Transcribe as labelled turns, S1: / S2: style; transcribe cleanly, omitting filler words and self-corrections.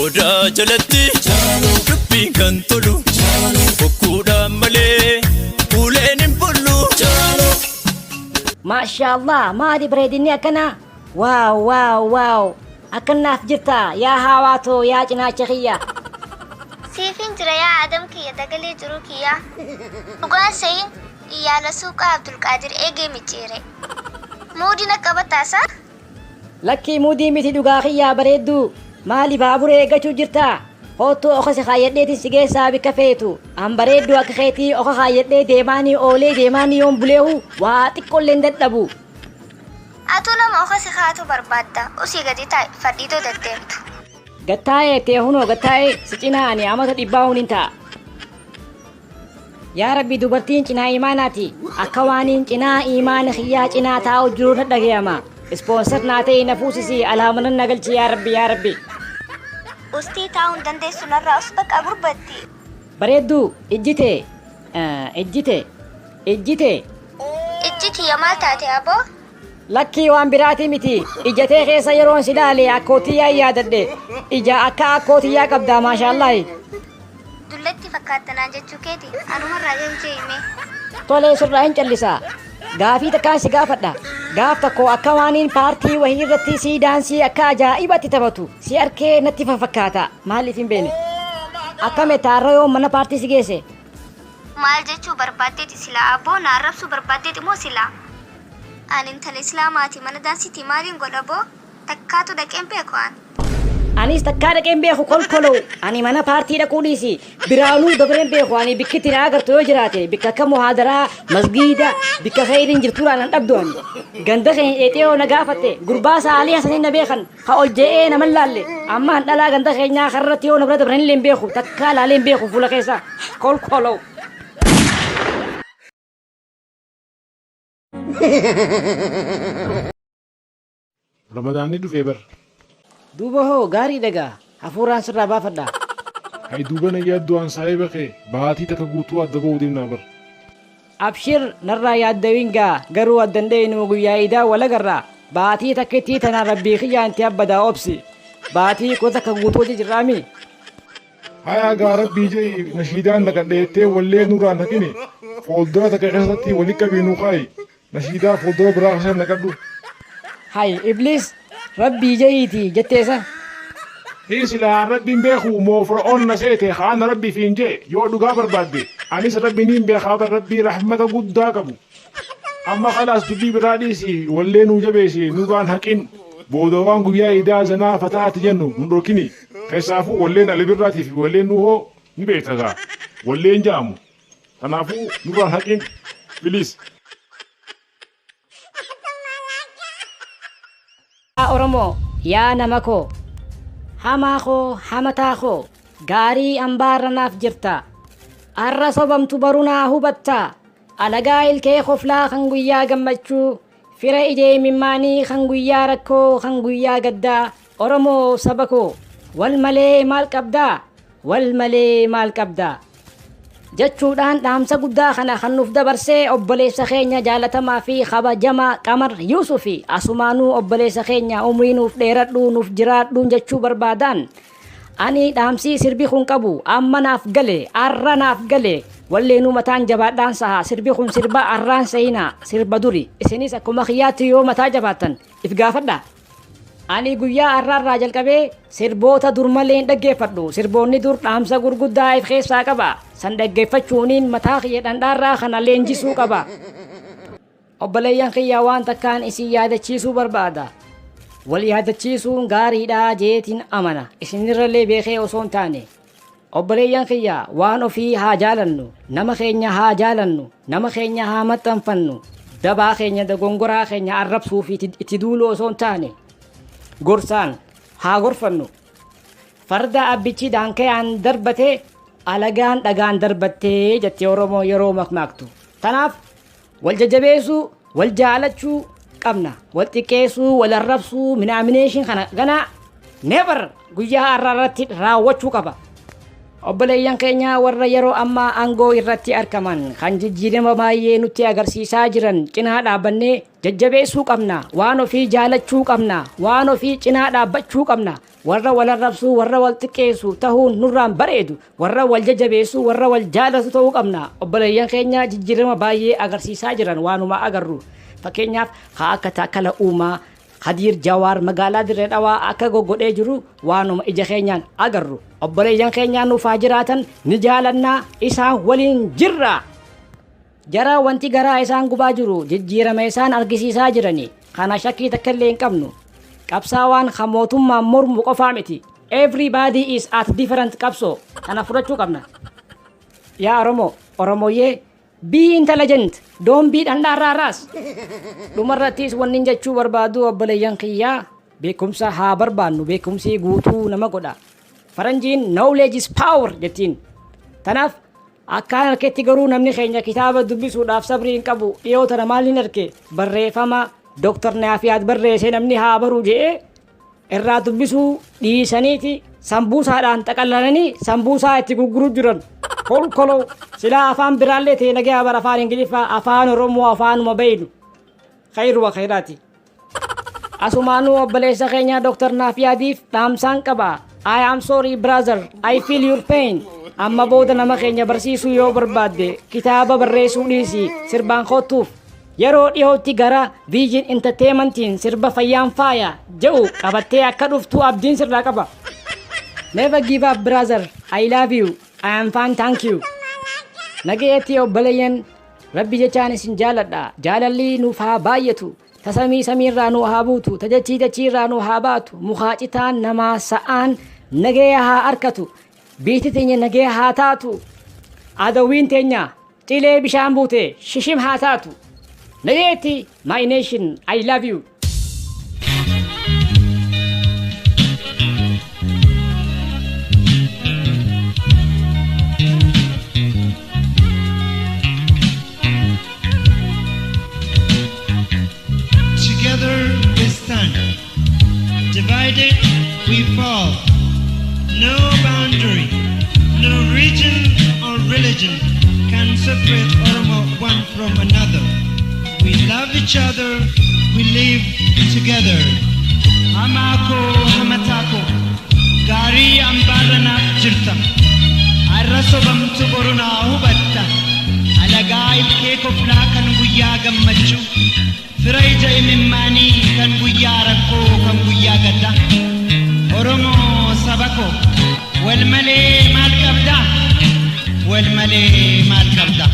S1: Odaa jalatti dubbiin kan tolu bokkuudhaan malee uleen hin bullu.
S2: Maashaallah maali bareedinni akkana. Waaw akkanaaf jirta yaa hawaatoo yaa cinaacha kiyya.
S3: Siifin jira yaa Adam kiyya dagalee jiru kiyya. Dhugaan sayin iyyaala suuqaa Abdulqaadir eegee micciire. Muudii akka bataasa?
S2: Lakkii muudii miti dhugaa kiyyaa bareeddu. Maali baabura eeggachuu jirta? Hootoo oka si kaayyadheetiin si geessaa bikka feetu. An bareeddu akka keetii oka kaayyadhee deemaanii oolee deemaanii yoon buleehu waa xiqqoollee hin dadhabu.
S3: Atu nama oka si kaatu barbaadda. Usii gadi taa'i fadhiitoo deddeemtu.
S2: Gattaa'ee tee hunoo gattaa'ee si cinaani amata dhibbaa huniin ta'a. Yaa Rabbi dubartiin cinaa imaanaati. Akka waaniin cinaa imaana kiyyaa cinaa taa'u jiru na dhagayama. Ispoonsar naa ta'e na fuusisi alaamanan na galchi yaa Rabbi.
S3: Ustii taa'uun dandeessu narraa us bakka gurbatti.
S2: Bareeddu ejjite.
S3: Ijji kiyya maal taate aboo?
S2: Lakkii waan biraatii miti. Ijjatee keessa yeroon si laale akkootiyyaa yaadadhe. Ija akka akkootiyyaa qabdaa maashaallahi.
S3: Dullatti fakkaattanaan jechuu keeti anumarraa jechuu hime.
S2: Tolee sirraa hin callisaa. Gaafii takkaan si gaafadha. Gaaf tokko akka waaniin paartii wahii irratti si daansii akka ajaa'ibatti taphatu si arkee natti fakkaata. Maaliif hin beene? Akka metaarra yoo mana paartii si geesse.
S3: Maal jechuu barbaaddeeti silaa aboo na arrabsuu barbaaddeeti moo silaa? Ani intala islaamaati mana daansiitii maaliin godha boo? Takkaatu dhaqeen beeku aan.
S2: Anis takkaa dhaqeen beeku kolkoloo. Ani mana paartii dhaquu dhiisi. Biraanuu dabareen beeku ani bikkitti na agartu yoo jiraate bikka akka muhaadaraa masgiida bikka khayriin jirtuudhaan an dhabdu ani. Ganda keenya dheexee yoo na gaafatte gurbaa saalii hasanii na beekan ka ol je'ee nama laalle amma an dhalaa ganda keenyaa karratti yoo na bira dabaran illee hin beeku takkaa laalee hin beeku fuula keessa kolkoloo.
S4: Ramadaanni dhufee bar.
S2: Duuba hoo gaarii dhagaa hafuuraan sirraa baafadha.
S4: Hay duuba na yaaddu aan saahiba kee baatii takka guutuu adda ba'uu deemnaa bar.
S2: Abshir narraa yaaddawingaa garuu addan dheeynu guyyaa idaa walagarraa baatii takkitti tanaan rabbii kiyyaan itti abbadaa obsi. Baatii koo takka guutuu jirraami.
S4: Hayaa gaa rabbii jee nashiidaan naqadheettee wallee nurraan haqine fuuldura takka keessatti walitti qabiinuu kaayi nashiidaa fuuldura biraa keessa naqadhu.
S2: Hay iblis rabbii jeeyiiti jetteessa.
S4: Hii silaa rabbiin beeku moo fir'oon na seete haana rabbii fiin jee yoo dhugaa barbaadde anis rabbiin hin beekaa rabbii rahmata guddaa qabu. Amma khalaas dubbii biraa dhiisi wallee nuu jabeesi nurraan haqin boodawaan guyyaa idaa zanaa fataati jennu nun dhorkini keessaafuu walleen alibirraatiif walleen nuu hoo ni beektagaa walleen jaamu kanaafuu nurraan haqin bilis.
S2: Oromoo yaa nama koo hamaa koo hamataa koo gaarii ambaarra naaf jirta arra sobamtu baruu naa hubatta alagaa ilkee koflaa kan guyyaa gammachuu fira ijee mimmaanii kan guyyaa rakkoo kan guyyaa gaddaa Oromoo saba koo wal malee maal qabdaa jechuudhaan dhaamsa guddaa kana kan nuuf dabarsee obboleessa keenya jaalatamaa fi kabajamaa Qamar Yuusufi asumaanuu obboleessa keenya umrii nuuf dheeradhu nuuf jiraadhu jechuu barbaadaan ani dhaamsii sirbi kun qabu amma naaf gale arra naaf gale walleenuu mataan jabaadhaan saha sirbi kun sirba arraan seenaa sirba duri isinis akkuma kiyyaatti yoo mataa jabaattan if gaafadha. Ani guyyaa arraarraa jalqabee sirboota dur malee hin dhaggeeffadhu. Sirboonni dur dhaamsa gurguddaa if keessaa qaba. San dhaggeeffachuuniin mataa kiyya dhandhaarraa kana leenjisuu qaba. Obboleeyyan kiyyaa waan takkaan isin yaadachiisuu barbaada. Wal yaadachiisuun gaariidhaa jeetiin amana. Isinirrallee beekee osoo hin taane. Obboleeyyan kiyyaa waan ofii haa jaalannu. Nama keenya haa jaalannu. Nama keenya haa maxxanfannu. Dabaa keenya dogongoraa keenya arrabsuu fi itti duuluu osoo hin taane. Gorsaan haa gorfannu farda abbichi daankayaan darbate alagaan dhagaan darbattee jettee Oromoo yeroo makmaaktu. Tanaaf wal jajjabeessuu wal jaalachuu qabna wal xiqqeessuu wal arrabsuu minaamination kana ganaa never guyyaa har'aarratti raawwachuu qaba. Obboleeyyan keenya warra yeroo ammaa aangoo irratti argaman kan jijjiirama baay'ee nutti agarsiisaa jiran cinaa dhaabannee jajjabeessuu qabna waan ofii jaalachuu qabna waan ofii cinaa dhaabbachuu qabna warra wal arrabsuu warra wal xiqqeessu tahuun nurraan bareedu warra wal jajjabeessu warra wal jaalatu ta'uu qabna. Obboleeyyan keenya jijjiirama baay'ee agarsiisaa jiran waanuma agarru. Fakkeenyaaf haa akka Taakkala Uumaa Hadiir Jawaar magaalaa Dirree Dhawaa akka goggodhee jiru waanuma ija keenyaan agarru. Obboleeyyan keenya nuuf haa jiraatan ni jaalannaa isaan waliin jirra. Jara wanti garaa isaan gubaa jiru jijjiirama isaan argisiisaa jirani kana shakkii takka illee hin qabnu. Qabsaawaan kan mootummaan mormu qofaa miti. Everybody is at different qabsoo kana fudhachuu qabna. Yaa Oromoyyee be intelligent don't be dhandhaarraaraas. Dhumarrattis wanni jechuu barbaadu obboleeyyan kiyyaa beekumsa haa barbaannu beekumsi guutuu nama godha. Faranjiin knowledge is power jettiin. Tanaaf akkaan harketti garuu namni keenya kitaaba dubbisuudhaaf sabrii hin qabu dhiyoo tana maaliin arge barreeffama Dr. Naafiyaat barreesse namni haa baruu jedhee irraa dubbisuu dhiisaniiti sambuusaadhaan xaqallananii sambuusaa itti gurguruu jiran. Kolkoloo silaa afaan biraallee ta'e nagaa bara afaan Ingiliffaa afaan Oromoo afaanuma beeynu. Khayru wa khayraati. Asumaanuu obboleessa keenya Dr. Naafiyaatiif dhaamsaan qaba. I am sorry brother, I feel your pain. Amma booda nama keenya barsiisuu yoo barbaadde kitaaba barreessuu dhiisi sirbaan kottuuf. Yeroo dhiyootti gara Vision Entertainmentiin sirba fayyaan faaya jedhu qabattee akka dhuftu abdiin sirraa qaba. Never give up brother, I love you, I am fine, thank you. Nageetti obboleeyyan Rabbi jechaan isin jaaladha. Jaalalli nuuf haa baay'atu. Tasamii samiirraa nu haa buutu. Tajachii dachiirraa nu haa baatu. Muhaacitaan namaa sa'aan nagee haa arkatu. Biitti teenya nagee haa taatu. Adawwiin teenya cilee bishaan buute shishim haa taatu. Nageetti my nation, I love you.
S5: Together we stand, divided we fall. No boundary, no region or religion can separate Oromo one from another. We love each other, we live together. Hamako hamatako, gari ambarana jirta. Arraso bamtu boruna hubatta. Alagaa ilkee koflaa kan guyyaa gammachuu. Firaija imimmaanii kan guyyaa rakkoo kan guyyaa gadda. Oromoo saba koo wal malee maal qabda? Wal malee maal qabda?